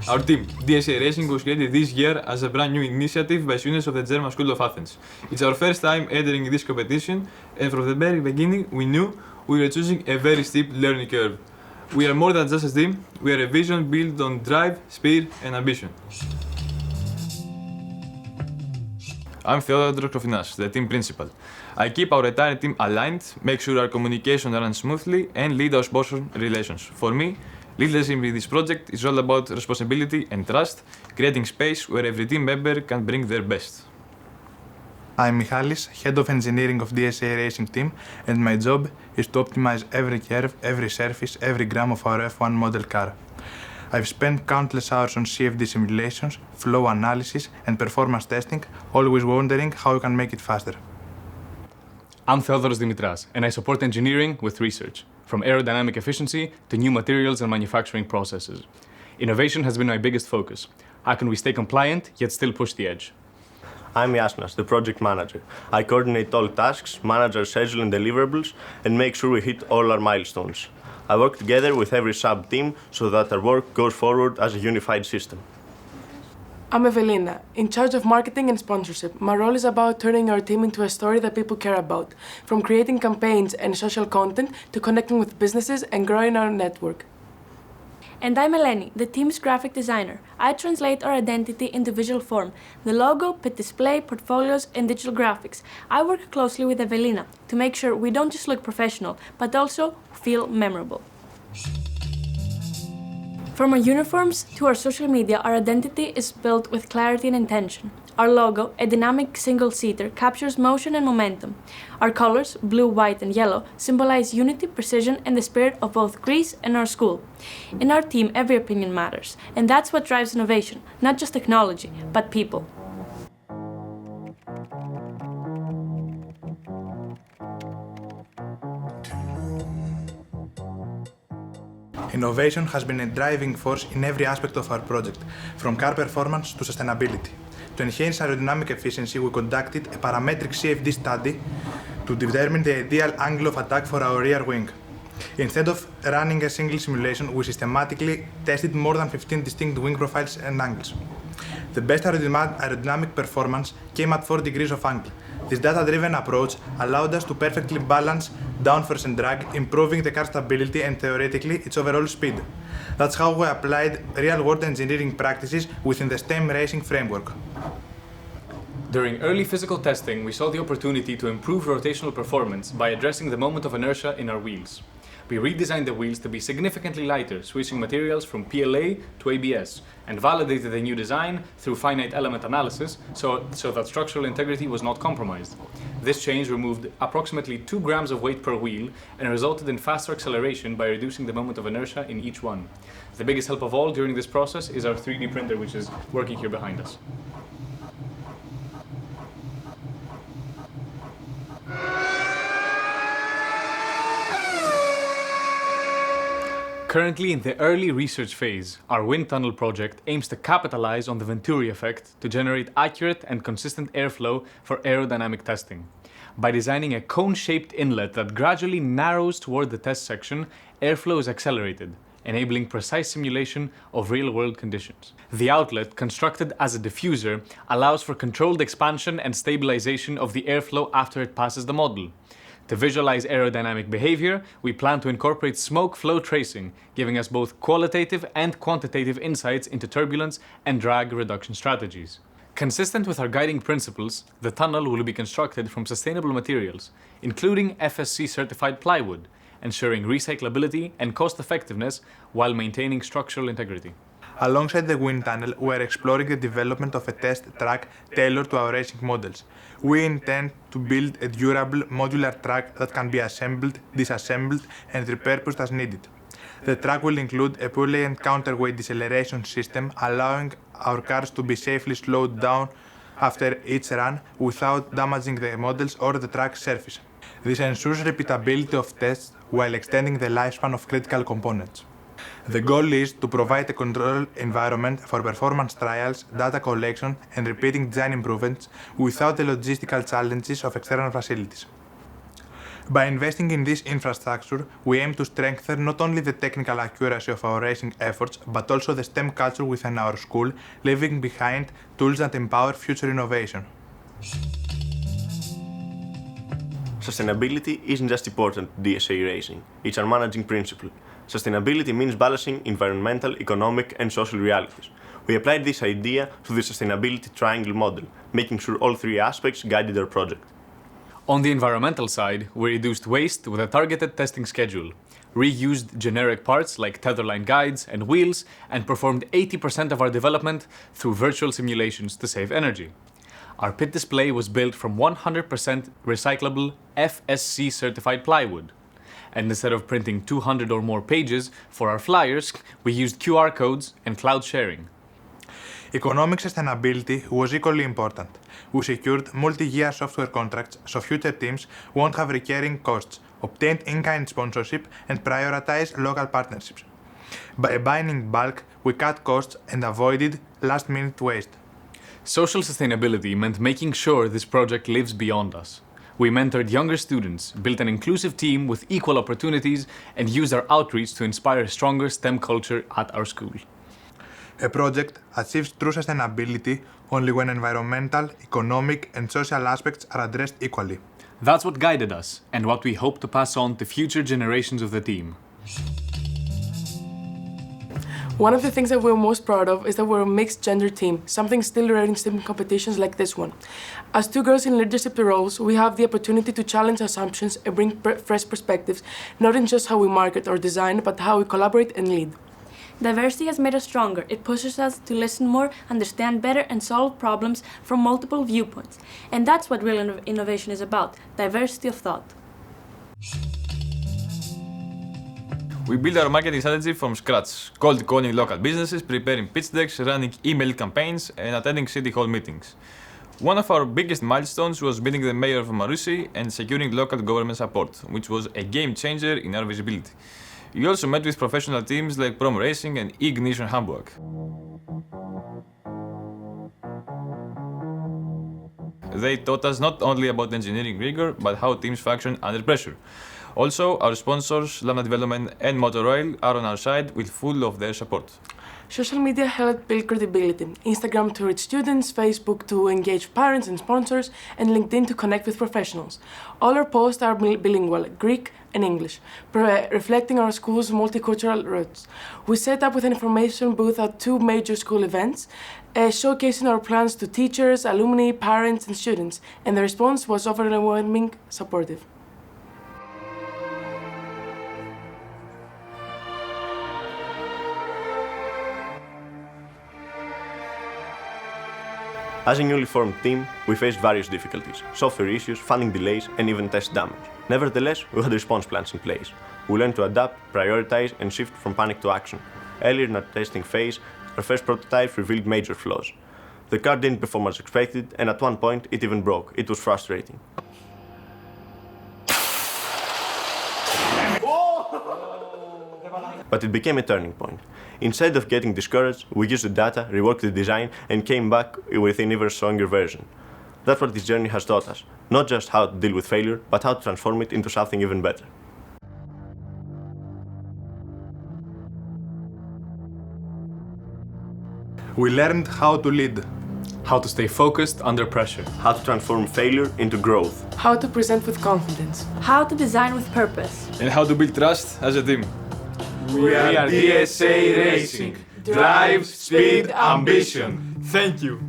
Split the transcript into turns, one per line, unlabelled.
Our team, DSA Racing, was created this year as a brand new initiative by students of the German School of Athens. It's our first time entering this competition, and from the very beginning we knew we were choosing a very steep learning curve. We are more than just a team, we are a vision built on drive, speed and ambition. I'm Theodoros Krofinas, the team principal. I keep our entire team aligned, make sure our communication runs smoothly, and lead our sponsor relations. For me, leadership in this project is all about responsibility and trust, creating space where every team member can bring their best.
I'm Michalis, head of engineering of DSA Racing team, and my job is to optimize every curve, every surface, every gram of our F1 model car. I've spent countless hours on CFD simulations, flow analysis, and performance testing, always wondering how we can make it faster.
I'm Theodoros Dimitras, and I support engineering with research, from aerodynamic efficiency to new materials and manufacturing processes. Innovation has been my biggest focus. How can we stay compliant, yet still push the edge?
I'm Yasnas, the project manager. I coordinate all tasks, manage our schedule and deliverables, and make sure we hit all our milestones. I work together with every sub-team so that our work goes forward as a unified system.
I'm Evelina, in charge of marketing and sponsorship. My role is about turning our team into a story that people care about, from creating campaigns and social content to connecting with businesses and growing our network.
And I'm Eleni, the team's graphic designer. I translate our identity into visual form, the logo, pit display, portfolios, and digital graphics. I work closely with Evelina to make sure we don't just look professional, but also feel memorable. From our uniforms to our social media, our identity is built with clarity and intention. Our logo, a dynamic single-seater, captures motion and momentum. Our colors, blue, white, and yellow, symbolize unity, precision, and the spirit of both Greece and our school. In our team, every opinion matters, and that's what drives innovation, not just technology, but people.
Innovation has been a driving force in every aspect of our project, from car performance to sustainability. To enhance aerodynamic efficiency, we conducted a parametric CFD study to determine the ideal angle of attack for our rear wing. Instead of running a single simulation, we systematically tested more than 15 distinct wing profiles and angles. The best aerodynamic performance came at 4 degrees of angle. This data-driven approach allowed us to perfectly balance downforce and drag, improving the car stability and theoretically its overall speed. That's how we applied real-world engineering practices within the STEM racing framework.
During early physical testing, we saw the opportunity to improve rotational performance by addressing the moment of inertia in our wheels. We redesigned the wheels to be significantly lighter, switching materials from PLA to ABS, and validated the new design through finite element analysis so that structural integrity was not compromised. This change removed approximately 2 grams of weight per wheel and resulted in faster acceleration by reducing the moment of inertia in each one. The biggest help of all during this process is our 3D printer, which is working here behind us. Currently in the early research phase, our wind tunnel project aims to capitalize on the Venturi effect to generate accurate and consistent airflow for aerodynamic testing. By designing a cone-shaped inlet that gradually narrows toward the test section, airflow is accelerated, enabling precise simulation of real-world conditions. The outlet, constructed as a diffuser, allows for controlled expansion and stabilization of the airflow after it passes the model. To visualize aerodynamic behavior, we plan to incorporate smoke flow tracing, giving us both qualitative and quantitative insights into turbulence and drag reduction strategies. Consistent with our guiding principles, the tunnel will be constructed from sustainable materials, including FSC-certified plywood, ensuring recyclability and cost-effectiveness while maintaining structural integrity.
Alongside the wind tunnel, we are exploring the development of a test track tailored to our racing models. We intend to build a durable, modular track that can be assembled, disassembled, and repurposed as needed. The track will include a pulley and counterweight deceleration system, allowing our cars to be safely slowed down after each run without damaging the models or the track surface. This ensures repeatability of tests while extending the lifespan of critical components. The goal is to provide a controlled environment for performance trials, data collection, and repeating design improvements without the logistical challenges of external facilities. By investing in this infrastructure, we aim to strengthen not only the technical accuracy of our racing efforts, but also the STEM culture within our school, leaving behind tools that empower future innovation.
Sustainability isn't just important to DSA racing, it's our managing principle. Sustainability means balancing environmental, economic, and social realities. We applied this idea to the sustainability triangle model, making sure all three aspects guided our project.
On the environmental side, we reduced waste with a targeted testing schedule, reused generic parts like tetherline guides and wheels, and performed 80% of our development through virtual simulations to save energy. Our pit display was built from 100% recyclable FSC certified plywood. And instead of printing 200 or more pages for our flyers, we used QR codes and cloud sharing.
Economic sustainability was equally important. We secured multi-year software contracts so future teams won't have recurring costs, obtained in-kind sponsorship, and prioritized local partnerships. By buying in bulk, we cut costs and avoided last-minute waste.
Social sustainability meant making sure this project lives beyond us. We mentored younger students, built an inclusive team with equal opportunities, and used our outreach to inspire a stronger STEM culture at our school.
A project achieves true sustainability only when environmental, economic, and social aspects are addressed equally.
That's what guided us, and what we hope to pass on to future generations of the team.
One of the things that we're most proud of is that we're a mixed gender team, something still rare in STEM competitions like this one. As two girls in leadership roles, we have the opportunity to challenge assumptions and bring fresh perspectives, not in just how we market or design, but how we collaborate and lead.
Diversity has made us stronger. It pushes us to listen more, understand better, and solve problems from multiple viewpoints. And that's what real innovation is about, diversity of thought.
We built our marketing strategy from scratch, cold calling local businesses, preparing pitch decks, running email campaigns, and attending city hall meetings. One of our biggest milestones was meeting the mayor of Marousi and securing local government support, which was a game changer in our visibility. We also met with professional teams like Prom Racing and Ignition Hamburg. They taught us not only about engineering rigor, but how teams function under pressure. Also, our sponsors, Lambda Development and Motor Oil, are on our side with full of their support.
Social media helped build credibility. Instagram to reach students, Facebook to engage parents and sponsors, and LinkedIn to connect with professionals. All our posts are bilingual, Greek and English, reflecting our school's multicultural roots. We set up with an information booth at two major school events, showcasing our plans to teachers, alumni, parents, and students, and the response was overwhelmingly supportive.
As a newly formed team, we faced various difficulties, software issues, funding delays, and even test damage. Nevertheless, we had response plans in place. We learned to adapt, prioritize, and shift from panic to action. Earlier in our testing phase, our first prototypes revealed major flaws. The car didn't perform as expected, and at one point, it even broke. It was frustrating. But it became a turning point. Instead of getting discouraged, we used the data, reworked the design, and came back with an even stronger version. That's what this journey has taught us. Not just how to deal with failure, but how to transform it into something even better.
We learned how to lead,
How to stay focused under pressure.
How to transform failure into growth.
How to present with confidence.
How to design with purpose.
And how to build trust as a team.
We are DSA Racing. Drive, speed, ambition.
Thank you.